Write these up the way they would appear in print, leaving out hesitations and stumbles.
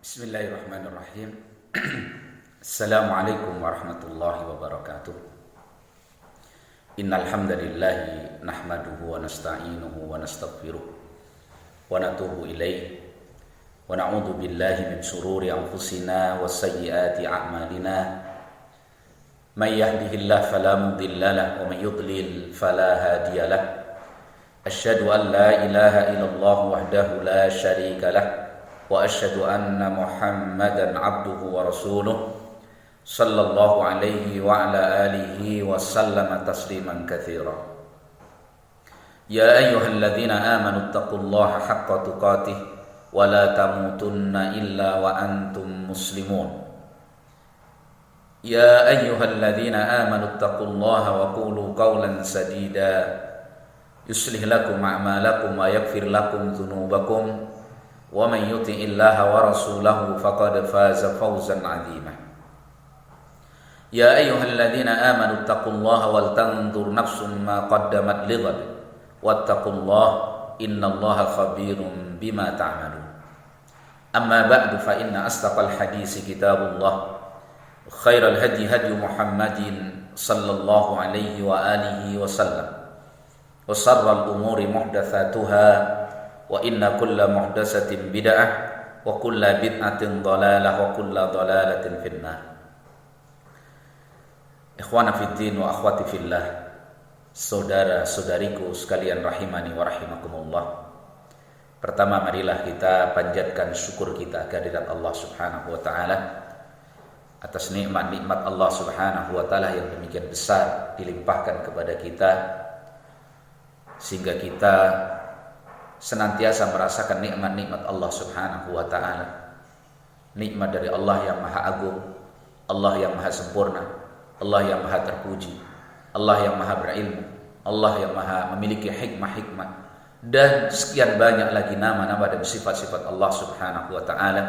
Bismillahirrahmanirrahim. Assalamualaikum warahmatullahi wabarakatuh. Innal hamdalillah nahmaduhu wa nasta'inuhu wa nastaghfiruh wa natubu ilaih wa na'udzu billahi min shururi anfusina wa sayyiati a'malina. May yahdihillahu fala mudilla lahu wa may yudlil fala hadiya lahu. Asyhadu an la ilaha illallah wahdahu la syarika lahu wa asyhadu anna Muhammadan abduhu wa rasuluh sallallahu alaihi wa ala alihi wa sallama tasliman katsira. Ya ayyuhalladzina amanu taqullaha haqqa tuqatih wa la tamutunna illa wa antum muslimun. Ya ayyuhalladzina amanu taqullaha wa qulu qawlan sadida yuslih lakum a'malakum wa yaghfir lakum dhunubakum wa man yuti'illaha wa rasulahu faqad faza fawzan 'azima. Ya ayyuhalladzina amanu taqullaha wal tanzur nafsum ma qaddamat lighad wattaqullaha innallaha khabirum bima ta'malun. Amma ba'du fa inna asdaqal hadisi kitabullah wa khairal hadi hadi Muhammadin sallallahu alaihi wa alihi wa sallam wa sharral umuri muhdatsatuha wa inna kulla muhdatsatin bid'ah wa kulla bid'atin dhalalah wa kulla dhalalatin finnar. Ikhwana fiddin wa akhwati fillah, saudara-saudariku sekalian rahimani wa rahimakumullah. Pertama, marilah kita panjatkan syukur kita kehadirat Allah Subhanahu wa taala atas nikmat-nikmat Allah Subhanahu wa taala yang demikian besar dilimpahkan kepada kita sehingga kita senantiasa merasakan nikmat-nikmat Allah Subhanahu wa taala. Nikmat dari Allah yang Maha Agung, Allah yang Maha Sempurna, Allah yang Maha Terpuji, Allah yang Maha Berilmu, Allah yang Maha memiliki hikmah-hikmah, dan sekian banyak lagi nama-nama dan sifat-sifat Allah Subhanahu wa taala.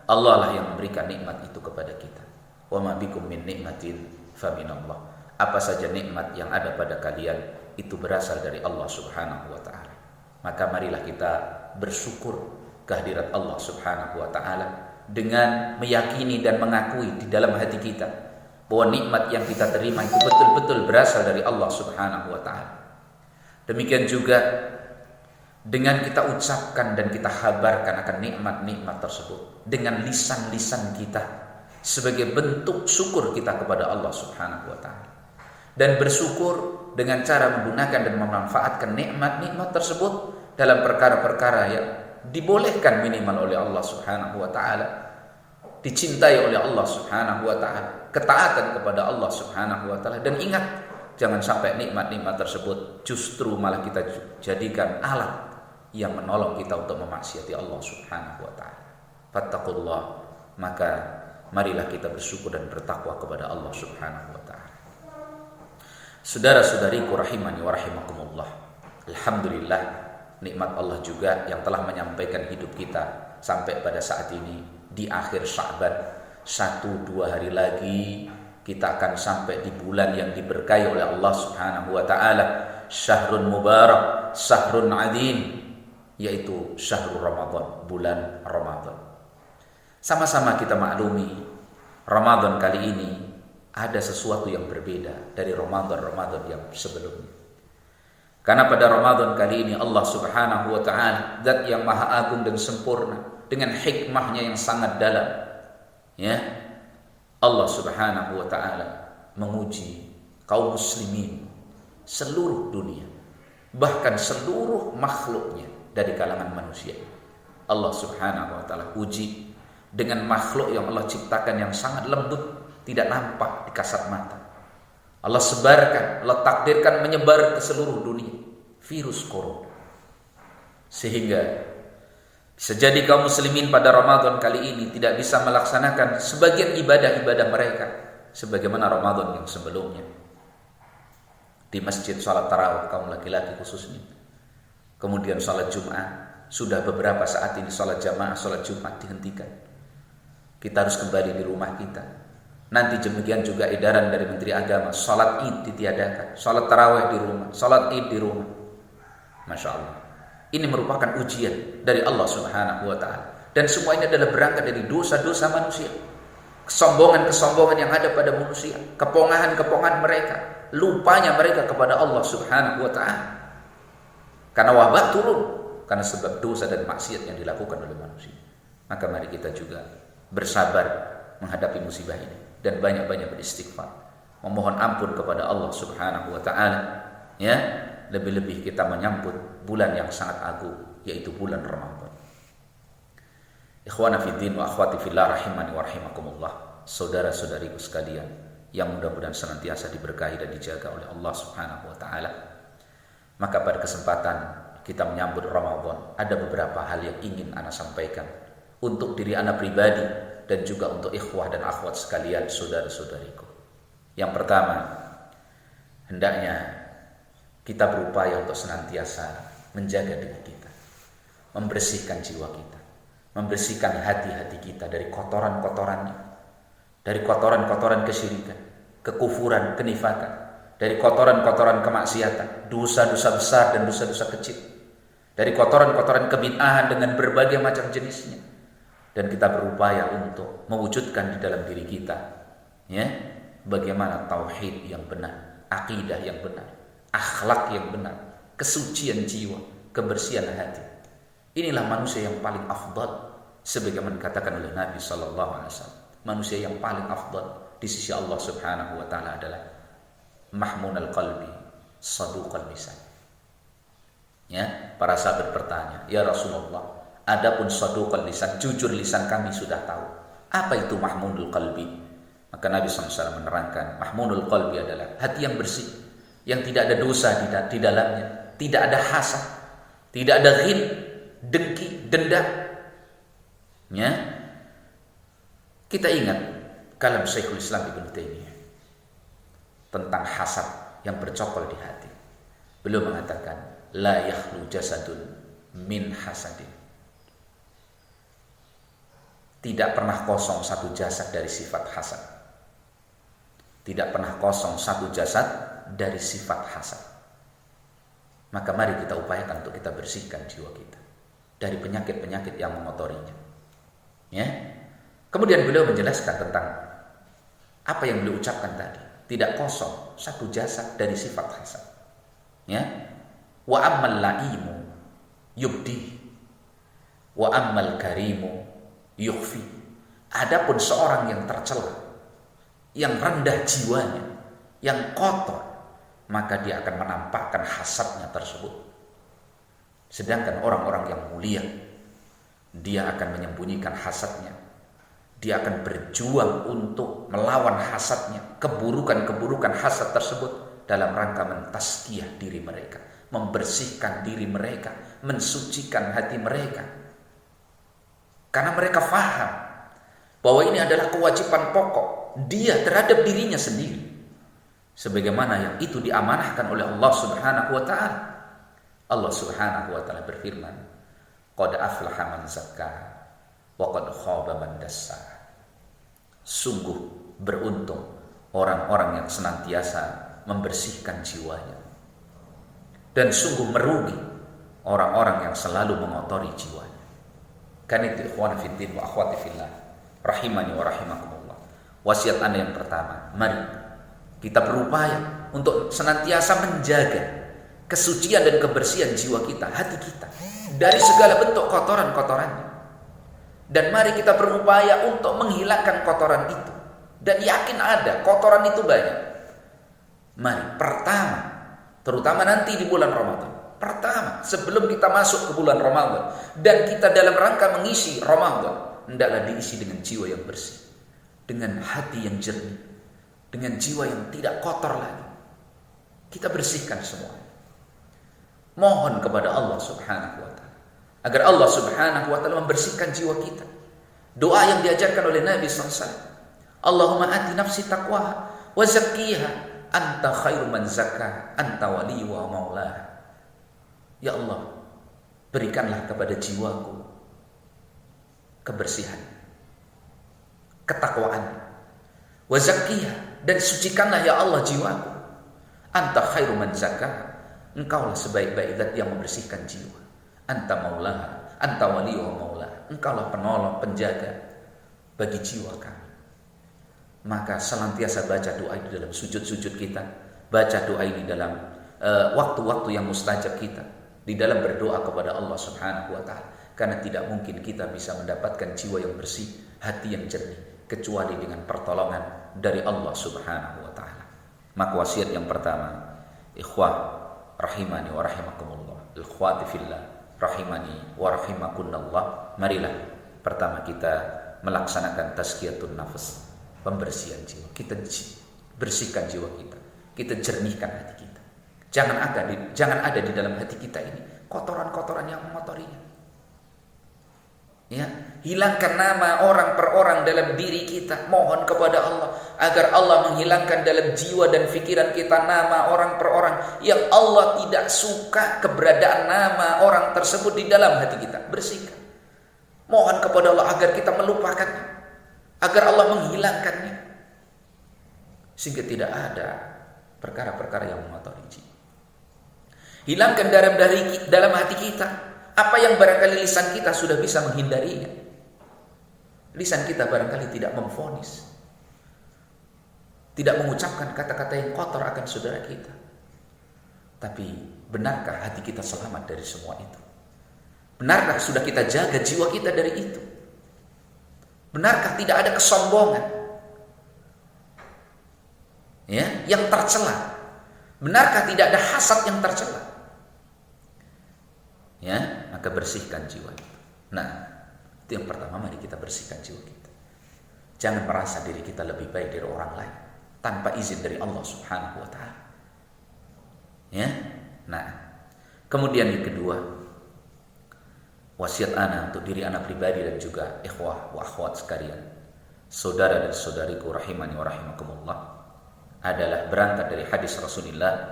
Allah lah yang memberikan nikmat itu kepada kita. Wa ma bikum min nikmatin fa minallah. Apa saja nikmat yang ada pada kalian itu berasal dari Allah Subhanahu wa taala. Maka marilah kita bersyukur kehadirat Allah Subhanahu wa taala dengan meyakini dan mengakui di dalam hati kita bahwa nikmat yang kita terima itu betul-betul berasal dari Allah Subhanahu wa taala. Demikian juga dengan kita ucapkan dan kita kabarkan akan nikmat-nikmat tersebut dengan lisan-lisan kita sebagai bentuk syukur kita kepada Allah Subhanahu wa taala. Dan bersyukur dengan cara menggunakan dan memanfaatkan nikmat-nikmat tersebut dalam perkara-perkara yang dibolehkan minimal oleh Allah Subhanahu wa taala, dicintai oleh Allah Subhanahu wa taala, ketaatan kepada Allah Subhanahu wa taala. Dan ingat, jangan sampai nikmat-nikmat tersebut justru malah kita jadikan alat yang menolong kita untuk memaksiati Allah Subhanahu wa taala. Fattaqullah, maka marilah kita bersyukur dan bertakwa kepada Allah Subhanahu wa taala. Saudara-saudariku rahimani wa rahimakumullah, alhamdulillah, nikmat Allah juga yang telah menyampaikan hidup kita sampai pada saat ini di akhir Sya'ban. 1-2 hari lagi kita akan sampai di bulan yang diberkahi oleh Allah Subhanahu wa taala, syahrun mubarak, syahrun azim, yaitu syahrul Ramadan, bulan Ramadan. Sama-sama kita maklumi Ramadan kali ini ada sesuatu yang berbeda dari Ramadan yang sebelumnya. Karena pada Ramadan kali ini Allah Subhanahu wa taala, zat yang maha agung dan sempurna dengan hikmahnya yang sangat dalam, ya, Allah Subhanahu wa taala menguji kaum muslimin seluruh dunia, bahkan seluruh makhluknya dari kalangan manusia. Allah Subhanahu wa taala uji dengan makhluk yang Allah ciptakan yang sangat lembut, tidak nampak di kasat mata. Allah sebarkan, Allah takdirkan menyebar ke seluruh dunia virus corona, sehingga bisa jadi kaum muslimin pada Ramadan kali ini tidak bisa melaksanakan sebagian ibadah-ibadah mereka sebagaimana Ramadan yang sebelumnya. Di masjid salat tarawih kaum laki-laki khususnya, kemudian salat Jumat, sudah beberapa saat ini salat jamaah, salat Jumat dihentikan. Kita harus kembali di rumah kita. Nanti demikian juga edaran dari Menteri Agama, salat Id ditiadakan, salat tarawih di rumah, salat Id di rumah. Masya Allah, ini merupakan ujian dari Allah Subhanahu wa taala Dan semua ini adalah berangkat dari dosa-dosa manusia. Kesombongan-kesombongan yang ada pada manusia, kepongahan-kepongahan mereka, lupanya mereka kepada Allah Subhanahu wa ta'ala. Karena wabah turun karena sebab dosa dan maksiat yang dilakukan oleh manusia. Maka mari kita juga bersabar menghadapi musibah ini dan banyak-banyak beristighfar, memohon ampun kepada Allah Subhanahu wa ta'ala, ya. Lebih-lebih kita menyambut bulan yang sangat agung, yaitu bulan Ramadan. Ikhwana fiddin wa akhwati fillah rahimani wa rahimakumullah. Saudara-saudariku sekalian yang mudah-mudahan senantiasa diberkahi dan dijaga oleh Allah Subhanahu wa ta'ala. Maka pada kesempatan kita menyambut Ramadan, ada beberapa hal yang ingin ana sampaikan untuk diri ana pribadi dan juga untuk ikhwah dan akhwat sekalian, saudara-saudariku. Yang pertama, hendaknya kita berupaya untuk senantiasa menjaga diri kita, membersihkan jiwa kita, membersihkan hati-hati kita dari kotoran-kotorannya, dari kotoran-kotoran kesyirikan, kekufuran, kenifakan, dari kotoran-kotoran kemaksiatan, dosa-dosa besar dan dosa-dosa kecil, dari kotoran-kotoran kebid'ahan dengan berbagai macam jenisnya. Dan kita berupaya untuk mewujudkan di dalam diri kita, ya, bagaimana tauhid yang benar, akidah yang benar, akhlak yang benar, kesucian jiwa, kebersihan hati. Inilah manusia yang paling afdal, sebagaimana dikatakan oleh Nabi sallallahu alaihi wasallam. Manusia yang paling afdal di sisi Allah Subhanahu wa taala adalah mahmunal qalbi, saduqal lisan. Ya, para sahabat bertanya, "Ya Rasulullah, adapun saduqal lisan, jujur lisan kami sudah tahu. Apa itu mahmunul qalbi?" Maka Nabi SAW menerangkan, mahmunul qalbi adalah hati yang bersih, yang tidak ada dosa di dalamnya, tidak ada hasad, tidak ada ghil, dengki, dendam. Ya. Kita ingat kalam Syekhul Islam Ibnu Taimiyah tentang hasad yang bercokol di hati. Beliau mengatakan, la yakhlu jasadun min hasadin. Tidak pernah kosong satu jasad dari sifat hasad. Tidak pernah kosong satu jasad dari sifat hasad. Maka mari kita upayakan untuk kita bersihkan jiwa kita dari penyakit-penyakit yang mengotorinya. Ya. Kemudian beliau menjelaskan tentang apa yang beliau ucapkan tadi. Tidak kosong satu jasad dari sifat hasad. Ya. Wa ammal laimu yubdi wa ammal karimu yukhfi. Adapun seorang yang tercela, yang rendah jiwanya, yang kotor, maka dia akan menampakkan hasadnya tersebut. Sedangkan orang-orang yang mulia, dia akan menyembunyikan hasadnya. Dia akan berjuang untuk melawan hasadnya, keburukan-keburukan hasad tersebut dalam rangka mentazkiyah diri mereka, membersihkan diri mereka, mensucikan hati mereka. Karena mereka faham bahwa ini adalah kewajiban pokok dia terhadap dirinya sendiri, sebagaimana yang itu diamanahkan oleh Allah Subhanahu wa taala. Allah Subhanahu wa taala berfirman, qad aflaha man zakkaha wa qad khaba man dassaha. Sungguh beruntung orang-orang yang senantiasa membersihkan jiwanya, dan sungguh merugi orang-orang yang selalu mengotori jiwanya. Kan itu ikhwan fiddin wa akhwati fillah rahimani wa rahimakumullah. Wasiat Anda yang pertama, mari kita berupaya untuk senantiasa menjaga kesucian dan kebersihan jiwa kita, hati kita, dari segala bentuk kotoran-kotorannya. Dan mari kita berupaya untuk menghilangkan kotoran itu. Dan yakin ada kotoran itu banyak. Mari pertama, terutama nanti di bulan Ramadan, pertama sebelum kita masuk ke bulan Ramadan dan kita dalam rangka mengisi Ramadan, hendaklah diisi dengan jiwa yang bersih, dengan hati yang jernih, dengan jiwa yang tidak kotor lagi. Kita bersihkan semua. Mohon kepada Allah Subhanahu wa ta'ala agar Allah Subhanahu wa ta'ala membersihkan jiwa kita. Doa yang diajarkan oleh Nabi SAW, Allahumma ati nafsi taqwaha wa zakkiha anta khairu man zakkaha anta wali wa maulaha. Ya Allah, berikanlah kepada jiwaku kebersihan, ketakwaan, wa zakkiha, dan sucikanlah ya Allah jiwaku. Anta khairu man zakkaha, engkaulah sebaik-baik zat yang membersihkan jiwa. Anta maulaha, anta wali wa maulaha, Engkaulah penolong, penjaga bagi jiwa kami. Maka senantiasa baca doa ini dalam sujud-sujud kita, baca doa ini dalam waktu-waktu yang mustajab kita, di dalam berdoa kepada Allah Subhanahu wa taala. Karena tidak mungkin kita bisa mendapatkan jiwa yang bersih, hati yang jernih, kecuali dengan pertolongan dari Allah Subhanahu wa taala. Maka wasiat yang pertama, ikhwah rahimani wa rahimakumullah, ikhwati fillah rahimani wa rahimakunallah. Marilah pertama kita melaksanakan tazkiyatun nafs, pembersihan jiwa. Kita bersihkan jiwa kita, kita jernihkan hati kita. Jangan ada di dalam hati kita ini kotoran-kotoran yang mengotorinya. Ya, hilangkan nama orang per orang dalam diri kita. Mohon kepada Allah agar Allah menghilangkan dalam jiwa dan pikiran kita nama orang per orang yang Allah tidak suka keberadaan nama orang tersebut di dalam hati kita. Bersihkan. Mohon kepada Allah agar kita melupakannya, agar Allah menghilangkannya, sehingga tidak ada perkara-perkara yang mengotori jiwa. Hilangkan dalam hati kita apa yang barangkali lisan kita sudah bisa menghindarinya. Lisan kita barangkali tidak memvonis, tidak mengucapkan kata-kata yang kotor akan saudara kita. Tapi benarkah hati kita selamat dari semua itu? Benarkah sudah kita jaga jiwa kita dari itu? Benarkah tidak ada kesombongan yang tercela? Benarkah tidak ada hasad yang tercela? Maka bersihkan jiwa kita. Nah, itu yang pertama, mari kita bersihkan jiwa kita. Jangan merasa diri kita lebih baik dari orang lain tanpa izin dari Allah Subhanahu wa taala. Nah, kemudian yang kedua, wasiat ana untuk diri ana pribadi dan juga ikhwah wa akhwat sekalian, saudara dan saudariku rahimani wa rahimakumullah, adalah berangkat dari hadis Rasulullah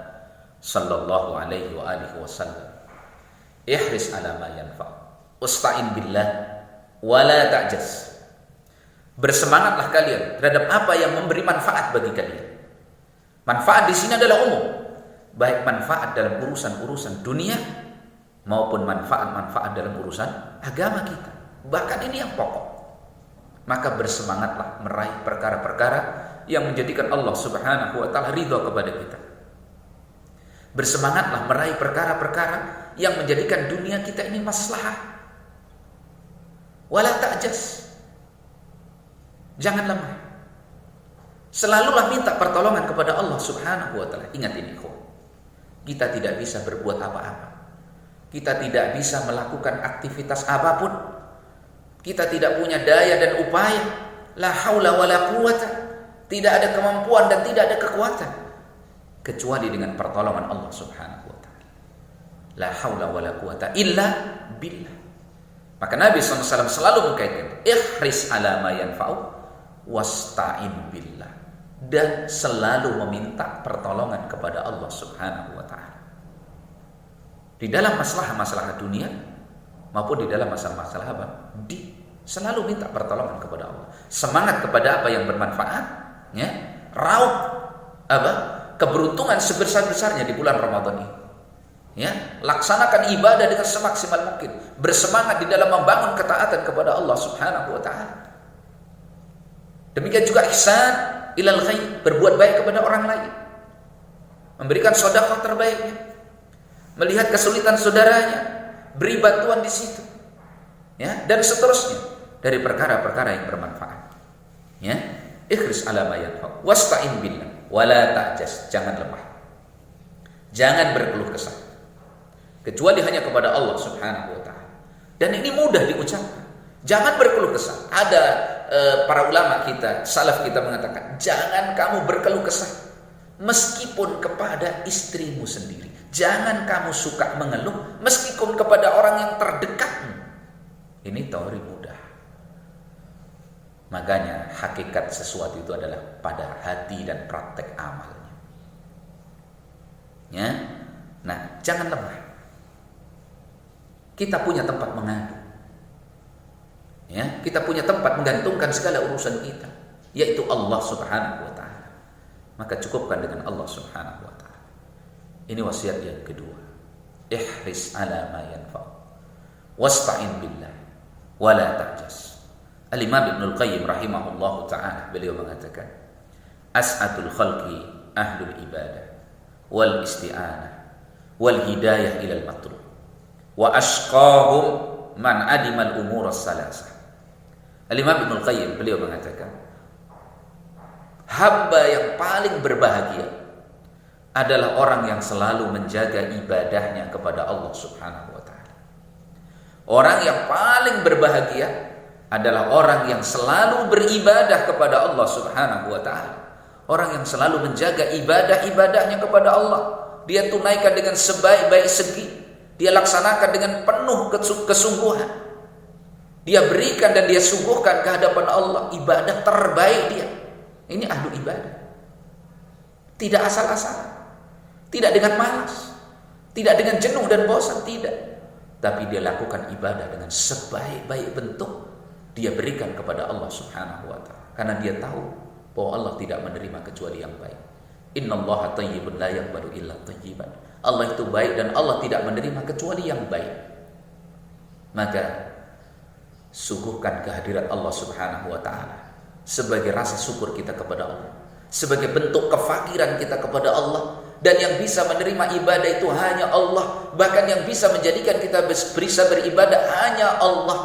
sallallahu alaihi wa alihi wasallam. Ihris ala ma yanfa, usta'in billah wa la ta'jaz. Bersemangatlah kalian terhadap apa yang memberi manfaat bagi kalian. Manfaat di sini adalah umum, baik manfaat dalam urusan-urusan dunia maupun manfaat-manfaat dalam urusan agama kita. Bahkan ini yang pokok. Maka bersemangatlah meraih perkara-perkara yang menjadikan Allah Subhanahu wa taala ridha kepada kita. Bersemangatlah meraih perkara-perkara yang menjadikan dunia kita ini maslahah. Wala ta'jaz. Jangan lemah. Selalulah minta pertolongan kepada Allah Subhanahu wa taala. Ingat ini, kita tidak bisa berbuat apa-apa. Kita tidak bisa melakukan aktivitas apapun. Kita tidak punya daya dan upaya. La haula wala quwata. Tidak ada kemampuan dan tidak ada kekuatan kecuali dengan pertolongan Allah Subhanahu wa taala. La haula wala quwata illa billah. Maka Nabi SAW selalu mengkaitkan ihris ala ma yanfa'u wasta'in billah, dan selalu meminta pertolongan kepada Allah Subhanahu wa taala. Di dalam masalah-masalah dunia maupun di dalam masalah-masalah apa? Selalu minta pertolongan kepada Allah. Semangat kepada apa yang bermanfaat, raup keberuntungan sebesar-besarnya di bulan Ramadan ini. Laksanakan ibadah dengan semaksimal mungkin. Bersemangat di dalam membangun ketaatan kepada Allah Subhanahu wa taala. Demikian juga ihsan ilal ghair, berbuat baik kepada orang lain. Memberikan sedekah terbaiknya. Melihat kesulitan saudaranya, beri bantuan di situ. Dan seterusnya dari perkara-perkara yang bermanfaat. Ikhris ala ma yanfa wasta'in billah wala ta'jaz. Jangan lemah. Jangan berkeluh kesah, kecuali hanya kepada Allah Subhanahu wa taala. Dan ini mudah diucapkan. Jangan berkeluh kesah. Ada para ulama kita, salaf kita mengatakan, jangan kamu berkeluh kesah meskipun kepada istrimu sendiri. Jangan kamu suka mengeluh meskipun kepada orang yang terdekatmu. Ini teori mudah. Makanya hakikat sesuatu itu adalah pada hati dan praktek amalnya. Nah, jangan lemah. Kita punya tempat mengadu. Kita punya tempat menggantungkan segala urusan kita, yaitu Allah Subhanahu wa taala. Maka cukupkan dengan Allah Subhanahu wa taala. Ini wasiat yang kedua. Ihris ala ma yanfa wasta'in billah wa la ta'jas. Al-Imam Ibnul Qayyim rahimahullahu ta'ala, beliau mengatakan, as'atul khalqi ahlul ibadah wal isti'anah wal hidayah ilal matlub wa ashqahum man adimal umur as-salasah. Al-Imam Ibnul Qayyim beliau mengatakan, hamba yang paling berbahagia adalah orang yang selalu menjaga ibadahnya kepada Allah Subhanahu wa ta'ala. Orang yang paling berbahagia adalah orang yang selalu beribadah kepada Allah Subhanahu wa ta'ala. Orang yang selalu menjaga ibadah-ibadahnya kepada Allah. Dia tunaikan dengan sebaik-baik segi. Dia laksanakan dengan penuh kesungguhan. Dia berikan dan dia sungguhkan ke hadapan Allah ibadah terbaik dia. Ini ahlu ibadah. Tidak asal-asalan. Tidak dengan malas, tidak dengan jenuh dan bosan, tidak. Tapi dia lakukan ibadah dengan sebaik-baik bentuk. Dia berikan kepada Allah Subhanahu wa ta'ala. Karena dia tahu bahwa Allah tidak menerima kecuali yang baik. Innallaha thayyibun la yaqbalu illa thayyiban. Allah itu baik dan Allah tidak menerima kecuali yang baik. Maka suguhkan kehadirat Allah Subhanahu wa ta'ala sebagai rasa syukur kita kepada Allah, sebagai bentuk kefakiran kita kepada Allah. Dan yang bisa menerima ibadah itu hanya Allah. Bahkan yang bisa menjadikan kita bisa beribadah hanya Allah.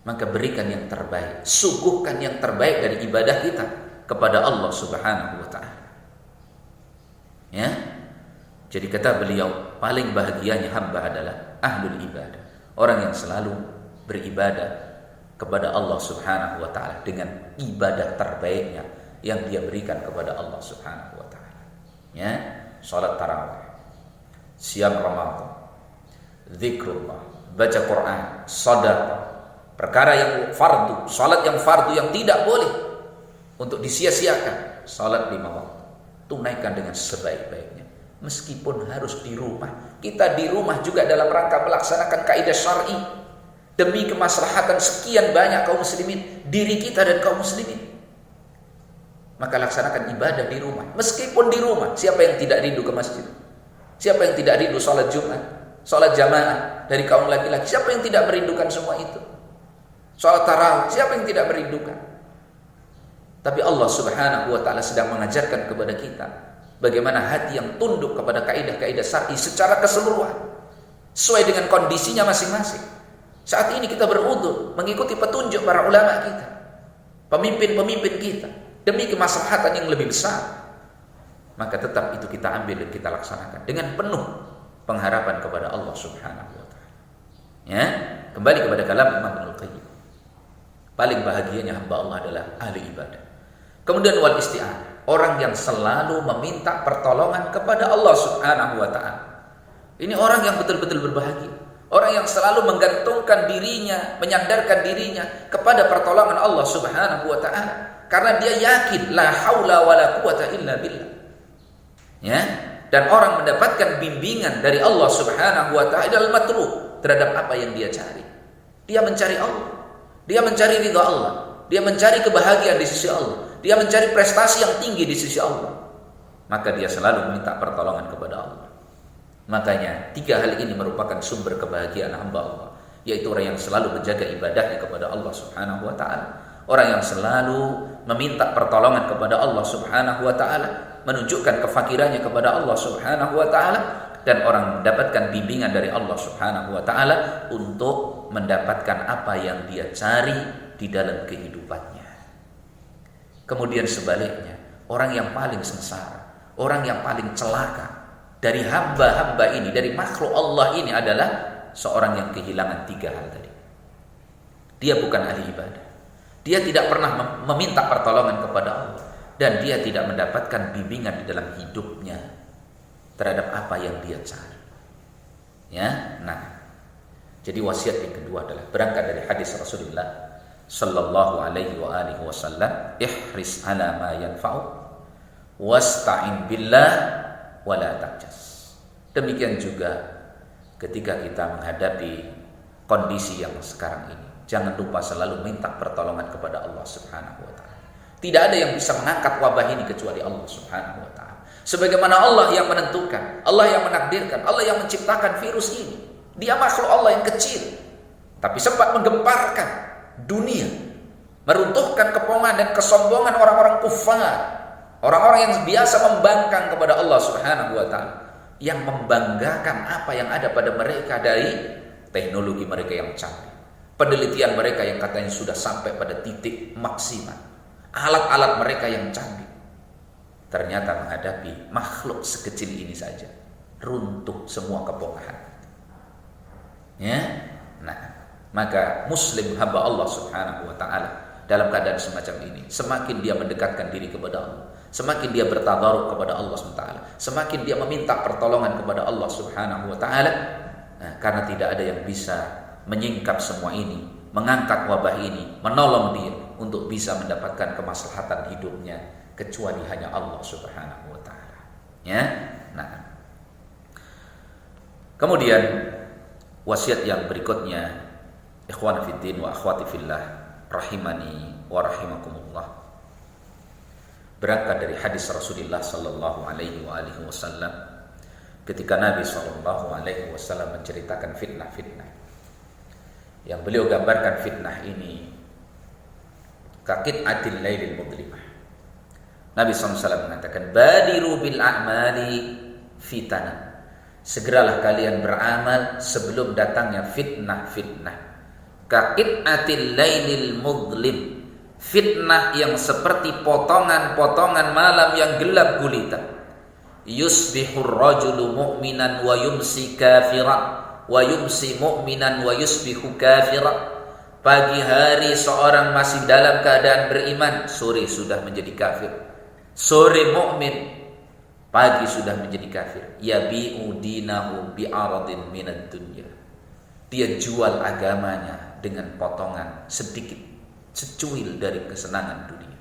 Maka berikan yang terbaik, suguhkan yang terbaik dari ibadah kita kepada Allah Subhanahu wa ta'ala. Ya. Jadi kata beliau, paling bahagianya hamba adalah ahlul ibadah. Orang yang selalu beribadah kepada Allah Subhanahu wa ta'ala dengan ibadah terbaiknya yang dia berikan kepada Allah Subhanahu wa ta'ala. Ya, salat tarawih, siam Ramadan, zikrullah, baca Quran, sedekah, perkara yang fardu, salat yang fardu yang tidak boleh untuk disia-siakan, salat 5 waktu, tunaikan dengan sebaik-baiknya. Meskipun harus di rumah, kita di rumah juga dalam rangka melaksanakan kaidah syar'i demi kemaslahatan sekian banyak kaum muslimin, diri kita dan kaum muslimin. Maka laksanakan ibadah di rumah. Meskipun di rumah, siapa yang tidak rindu ke masjid? Siapa yang tidak rindu salat Jumat, salat jamaah dari kaum laki-laki? Siapa yang tidak merindukan semua itu? Salat tarawih, siapa yang tidak merindukan? Tapi Allah Subhanahu wa ta'ala sedang mengajarkan kepada kita bagaimana hati yang tunduk kepada kaidah-kaidah syar'i secara keseluruhan, sesuai dengan kondisinya masing-masing. Saat ini kita berudzur mengikuti petunjuk para ulama kita, pemimpin-pemimpin kita, demi kemaslahatan yang lebih besar, maka tetap itu kita ambil dan kita laksanakan dengan penuh pengharapan kepada Allah Subhanahu wa ta'ala. Ya, kembali kepada kalam Imam Ibnul Qayyim. Paling bahagianya hamba Allah adalah ahli ibadah. Kemudian wal isti'anah, orang yang selalu meminta pertolongan kepada Allah Subhanahu wa ta'ala. Ini orang yang betul-betul berbahagia. Orang yang selalu menggantungkan dirinya, menyandarkan dirinya kepada pertolongan Allah Subhanahu wa ta'ala. Karena dia yakin la haula wala quwata illa billah. Ya, dan orang mendapatkan bimbingan dari Allah Subhanahu wa ta'ala dalam matlub terhadap apa yang dia cari. Dia mencari Allah. Dia mencari ridha Allah. Dia mencari kebahagiaan di sisi Allah. Dia mencari prestasi yang tinggi di sisi Allah. Maka dia selalu meminta pertolongan kepada Allah. Makanya 3 hal ini merupakan sumber kebahagiaan hamba Allah, yaitu orang yang selalu menjaga ibadahnya kepada Allah Subhanahu wa ta'ala. Orang yang selalu meminta pertolongan kepada Allah Subhanahu wa ta'ala, menunjukkan kefakirannya kepada Allah Subhanahu wa ta'ala, dan orang mendapatkan bimbingan dari Allah Subhanahu wa ta'ala untuk mendapatkan apa yang dia cari di dalam kehidupannya. Kemudian sebaliknya, orang yang paling sengsara, orang yang paling celaka dari hamba-hamba ini, dari makhluk Allah ini adalah seorang yang kehilangan 3 hal tadi. Dia bukan ahli ibadah. Dia tidak pernah meminta pertolongan kepada Allah, dan dia tidak mendapatkan bimbingan di dalam hidupnya terhadap apa yang dia cari. Ya, nah, jadi wasiat yang kedua adalah berangkat dari hadis Rasulullah sallallahu alaihi wa alihi wasallam, ihris ala ma yanfa'u wasta'in billah wala ta'jas. Demikian juga ketika kita menghadapi kondisi yang sekarang ini, jangan lupa selalu minta pertolongan kepada Allah Subhanahu wa ta'ala. Tidak ada yang bisa mengangkat wabah ini kecuali Allah Subhanahu wa ta'ala. Sebagaimana Allah yang menentukan, Allah yang menakdirkan, Allah yang menciptakan virus ini. Dia makhluk Allah yang kecil. tapi sempat menggemparkan dunia, meruntuhkan kepongan dan kesombongan orang-orang kufar, orang-orang yang biasa membangkang kepada Allah Subhanahu wa taala, yang membanggakan apa yang ada pada mereka dari teknologi mereka yang canggih, penelitian mereka yang katanya sudah sampai pada titik maksimal, alat-alat mereka yang canggih. Ternyata menghadapi makhluk sekecil ini saja runtuh semua kepongahan. Ya, nah, maka Muslim hamba Allah Subhanahu wa taala dalam keadaan semacam ini, semakin dia mendekatkan diri kepada Allah, semakin dia bertadaruk kepada Allah Subhanahu wa taala, semakin dia meminta pertolongan kepada Allah Subhanahu wa taala, nah, karena tidak ada yang bisa menyingkap semua ini, mengangkat wabah ini, menolong dia untuk bisa mendapatkan kemaslahatan hidupnya kecuali hanya Allah Subhanahu wa taala. Ya. Nah. Kemudian wasiat yang berikutnya, ikhwan fiddin wa akhwati fillah rahimani wa rahimakumullah, berangkat dari hadis Rasulullah sallallahu alaihi wa alihi wasallam ketika Nabi sallallahu alaihi wasallam menceritakan fitnah-fitnah yang beliau gambarkan. Fitnah ini kaqit'atil lailil mudlimah. Nabi SAW mengatakan, badiru bil a'mali fitana, segeralah kalian beramal sebelum datangnya fitnah-fitnah. Kaqit'atil lailil mudlim, fitnah yang seperti potongan-potongan malam yang gelap gulita. Yusbihur rajulu mu'minan wa yumsi kafiran, wa yumsi mu'minan wa yusbihu kafiran. Pagi hari seorang masih dalam keadaan beriman, sore sudah menjadi kafir. Sore mukmin, pagi sudah menjadi kafir. Yabi'u dinahu bi'aradin minad dunya. Dia jual agamanya dengan potongan sedikit, secuil dari kesenangan dunia.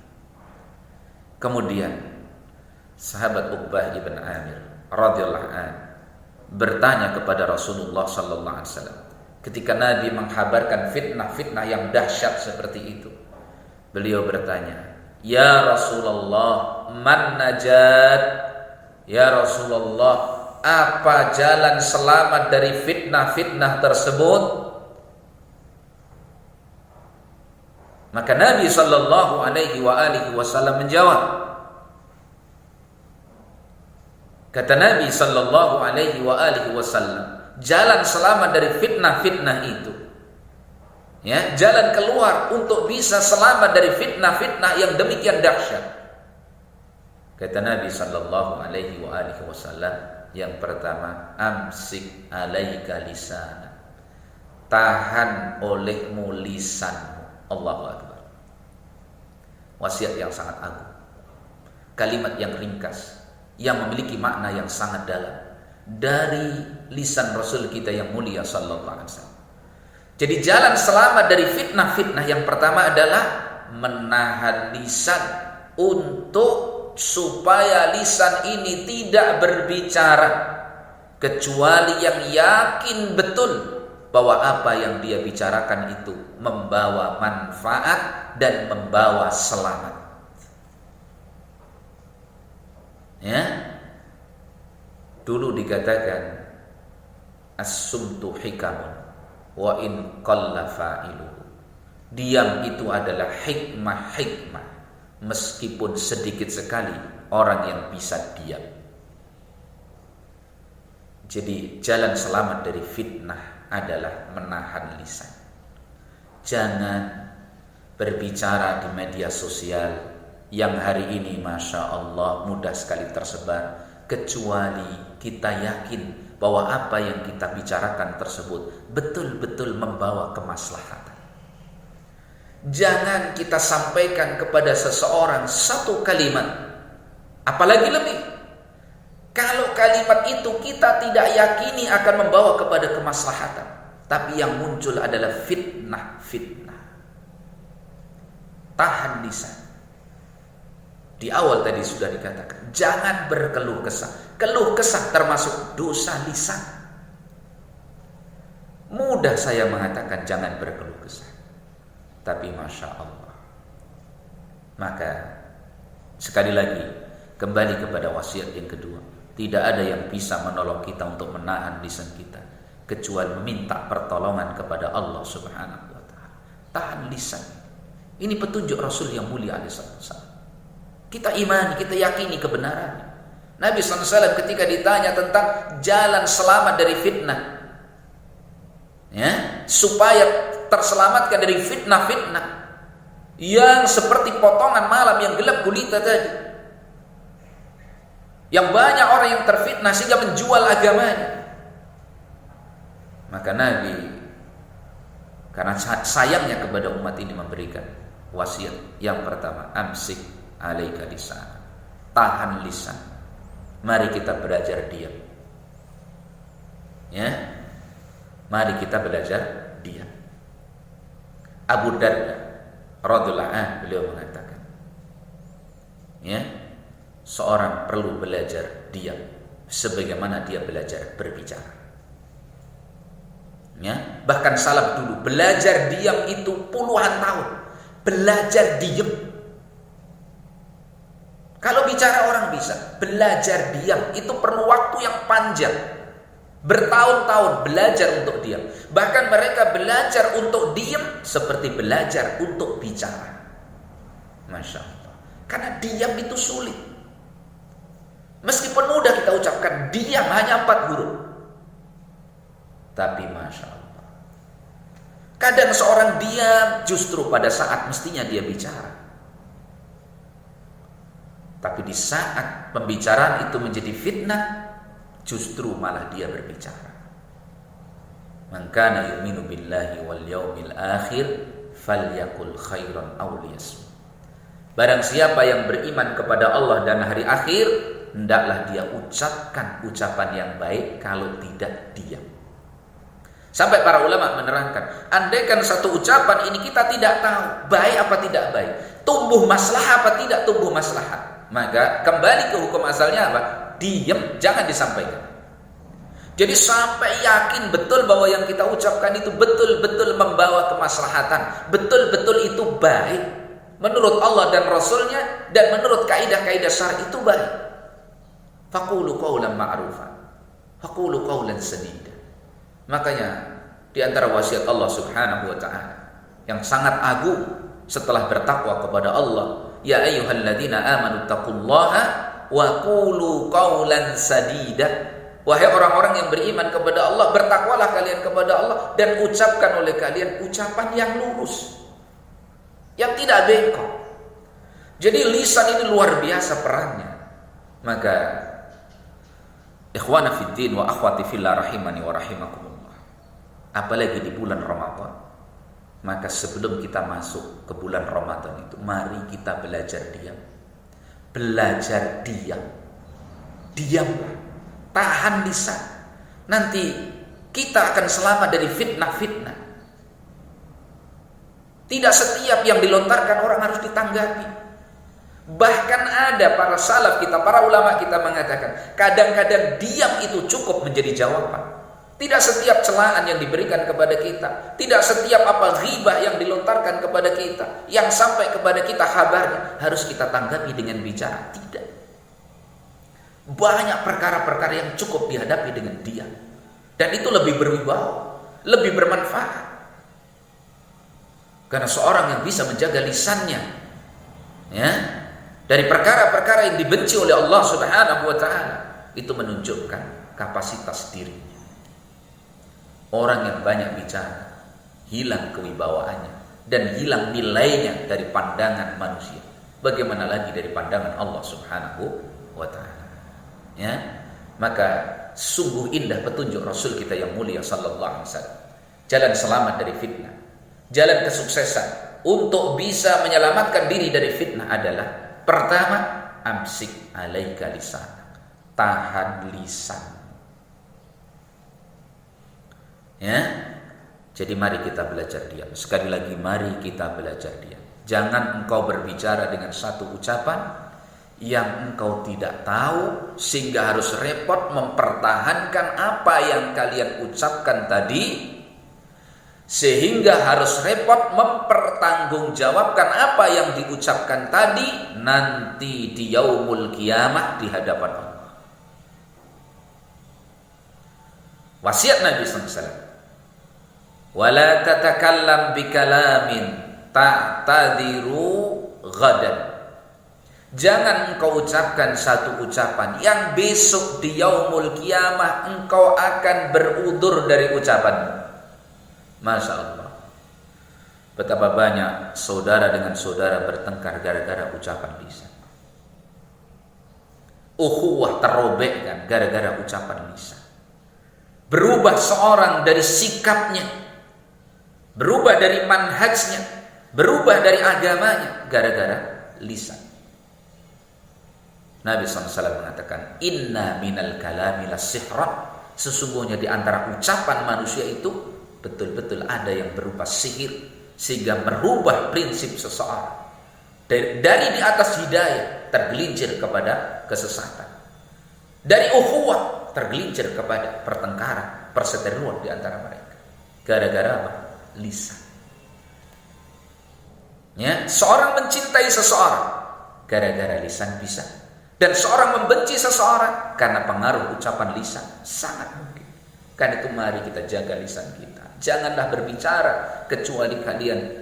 Kemudian sahabat Uqbah ibn Amir radhiyallahu anhu bertanya kepada Rasulullah sallallahu alaihi wasallam ketika Nabi menghabarkan fitnah-fitnah yang dahsyat seperti itu. Beliau bertanya, "Ya Rasulullah, man najat?" Ya Rasulullah, apa jalan selamat dari fitnah-fitnah tersebut? Maka Nabi sallallahu alaihi wa alihi wasallam menjawab. Kata Nabi sallallahu alaihi wa alihi wasallam, jalan selamat dari fitnah-fitnah itu, ya, jalan keluar untuk bisa selamat dari fitnah-fitnah yang demikian dahsyat. Kata Nabi sallallahu alaihi wa alihi wasallam, yang pertama, amsik alaika lisana, tahan olehmu lisanmu. Allahu akbar. Wasiat yang sangat agung, kalimat yang ringkas, yang memiliki makna yang sangat dalam dari lisan Rasul kita yang mulia sallallahu alaihi wasallam. Jadi jalan selamat dari fitnah-fitnah yang pertama adalah menahan lisan untuk supaya lisan ini tidak berbicara kecuali yang yakin betul bahwa apa yang dia bicarakan itu membawa manfaat dan membawa selamat. Ya. Dulu dikatakan as-sumtu hikamun wa in qalla fa'iluhu. Diam itu adalah hikmah-hikmah, meskipun sedikit sekali orang yang bisa diam. Jadi jalan selamat dari fitnah adalah menahan lisan. Jangan berbicara di media sosial yang hari ini Masya Allah mudah sekali tersebar, kecuali kita yakin bahwa apa yang kita bicarakan tersebut betul-betul membawa kemaslahatan. Jangan kita sampaikan kepada seseorang satu kalimat, apalagi lebih, kalau kalimat itu kita tidak yakini akan membawa kepada kemaslahatan, tapi yang muncul adalah fitnah. Tahan lisan. Di awal tadi sudah dikatakan, jangan berkeluh kesah. Keluh kesah termasuk dosa lisan. Mudah saya mengatakan jangan berkeluh kesah, tapi Masya Allah. Maka sekali lagi kembali kepada wasiat yang kedua. Tidak ada yang bisa menolong kita untuk menahan lisan kita kecuali meminta pertolongan kepada Allah Subhanahu wa taala. Tahan lisan. Ini petunjuk Rasul yang mulia alaihi wasallam. Kita imani, kita yakini kebenarannya. Nabi SAW ketika ditanya tentang jalan selamat dari fitnah, ya, supaya terselamatkan dari fitnah-fitnah yang seperti potongan malam yang gelap gulita tadi, yang banyak orang yang terfitnah sehingga menjual agamanya. Maka Nabi karena sayangnya kepada umat ini memberikan wasiat yang pertama, amsik alaika lisan, tahan lisan. Mari kita belajar diam. Ya, mari kita belajar diam. Abu Darda radhiyallahu anhu beliau mengatakan, ya, seorang perlu belajar diam sebagaimana dia belajar berbicara. Ya, bahkan salaf dulu belajar diam itu puluhan tahun. Belajar diam. Kalau bicara orang bisa, belajar diam itu perlu waktu yang panjang. Bertahun-tahun belajar untuk diam. Bahkan mereka belajar untuk diam seperti belajar untuk bicara. Masya Allah. Karena diam itu sulit. Meskipun mudah kita ucapkan diam hanya 4 huruf. Tapi Masya Allah, kadang seorang diam justru pada saat mestinya dia bicara. Tapi di saat pembicaraan itu menjadi fitnah, justru malah dia berbicara. Man kana yu'minu billahi wal yaumil akhir falyakul khairan aw liyasmut. Barang siapa yang beriman kepada Allah dan hari akhir, hendaklah dia ucapkan ucapan yang baik, kalau tidak diam. Sampai para ulama menerangkan, andaikan satu ucapan ini kita tidak tahu baik apa tidak baik, tumbuh maslahat apa tidak tumbuh maslahat, maka kembali ke hukum asalnya apa? Diam, jangan disampaikan. Jadi sampai yakin betul bahwa yang kita ucapkan itu betul-betul membawa kemaslahatan, betul-betul itu baik menurut Allah dan Rasulnya, dan menurut kaidah-kaidah syar'i itu baik. Faqulu qawlan ma'rufan, faqulu qawlan sadida. Makanya di antara wasiat Allah Subhanahu wa taala yang sangat agung setelah bertakwa kepada Allah, ya ayyuhalladzina amanu taqullaha wa qulu qawlan sadida. Wahai orang-orang yang beriman kepada Allah, bertakwalah kalian kepada Allah dan ucapkan oleh kalian ucapan yang lurus, yang tidak bengkok. Jadi lisan ini luar biasa perannya. Maka ikhwana fiddin wa akhwati fillah rahimani wa rahimakumullah, apalagi di bulan Ramadan, maka sebelum kita masuk ke bulan Ramadan itu, mari kita belajar diam. Belajar diam. Diamlah. Tahan lisan. Nanti kita akan selamat dari fitnah-fitnah. Tidak setiap yang dilontarkan orang harus ditanggapi. Bahkan ada para salaf kita, para ulama kita mengatakan, kadang-kadang diam itu cukup menjadi jawaban. Tidak setiap celaan yang diberikan kepada kita, tidak setiap apa ghibah yang dilontarkan kepada kita, yang sampai kepada kita kabarnya harus kita tanggapi dengan bicara. Tidak. Banyak perkara-perkara yang cukup dihadapi dengan diam, dan itu lebih berwibawa, lebih bermanfaat. Karena seorang yang bisa menjaga lisannya, ya, dari perkara-perkara yang dibenci oleh Allah Subhanahu wa taala, itu menunjukkan kapasitas dirinya. Orang yang banyak bicara, hilang kewibawaannya dan hilang nilainya dari pandangan manusia. Bagaimana lagi dari pandangan Allah Subhanahu wa taala? Ya. Maka sungguh indah petunjuk Rasul kita yang mulia sallallahu alaihi wasallam. Jalan selamat dari fitnah, jalan kesuksesan untuk bisa menyelamatkan diri dari fitnah adalah pertama, amsik alaika lisan. Tahan lisan. Ya. Jadi mari kita belajar diam. Sekali lagi, mari kita belajar diam. Jangan engkau berbicara dengan satu ucapan yang engkau tidak tahu sehingga harus repot mempertahankan apa yang kalian ucapkan tadi, sehingga harus repot mempertanggungjawabkan apa yang diucapkan tadi nanti di yaumul kiamah di hadapan Allah. Wasiat Nabi SAW. Wala tatakallam bikalamin ta'tadiru ghadan. Jangan engkau ucapkan satu ucapan yang besok di yaumul kiamah engkau akan berudur dari ucapanmu. Masya Allah. Betapa banyak saudara dengan saudara bertengkar gara-gara ucapan lisan. Ukhuwah terrobekkan gara-gara ucapan lisan. Berubah seorang dari sikapnya, berubah dari manhajnya, berubah dari agamanya gara-gara lisan. Nabi SAW mengatakan, inna minal kalami lasihran. Sesungguhnya di antara ucapan manusia itu betul-betul ada yang berupa sihir, sehingga merubah prinsip seseorang dari di atas hidayah tergelincir kepada kesesatan, dari ukhuwah tergelincir kepada pertengkaran, perseteruan di antara mereka gara-gara apa? Lisan. Ya, seorang mencintai seseorang gara-gara lisan bisa. Dan seorang membenci seseorang karena pengaruh ucapan lisan, sangat mungkin. Karena itu mari kita jaga lisan kita. Janganlah berbicara kecuali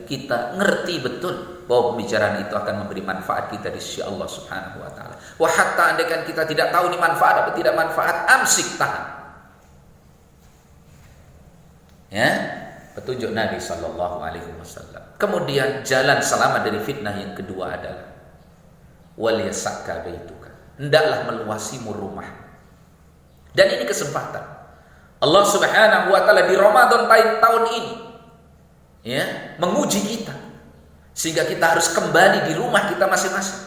kita ngerti betul bahwa pembicaraan itu akan memberi manfaat kita di sisi Allah Subhanahu wa taala. Wa hatta andaikan kita tidak tahu ini manfaat atau tidak manfaat, amsik, tahan. Ya, petunjuk Nabi sallallahu alaihi wasallam. Kemudian jalan selamat dari fitnah yang kedua adalah wal yasakka baituka. Hendaklah meluasimu rumah. Dan ini kesempatan Allah Subhanahu wa taala di Ramadan tahun ini, ya, menguji kita sehingga kita harus kembali di rumah kita masing-masing,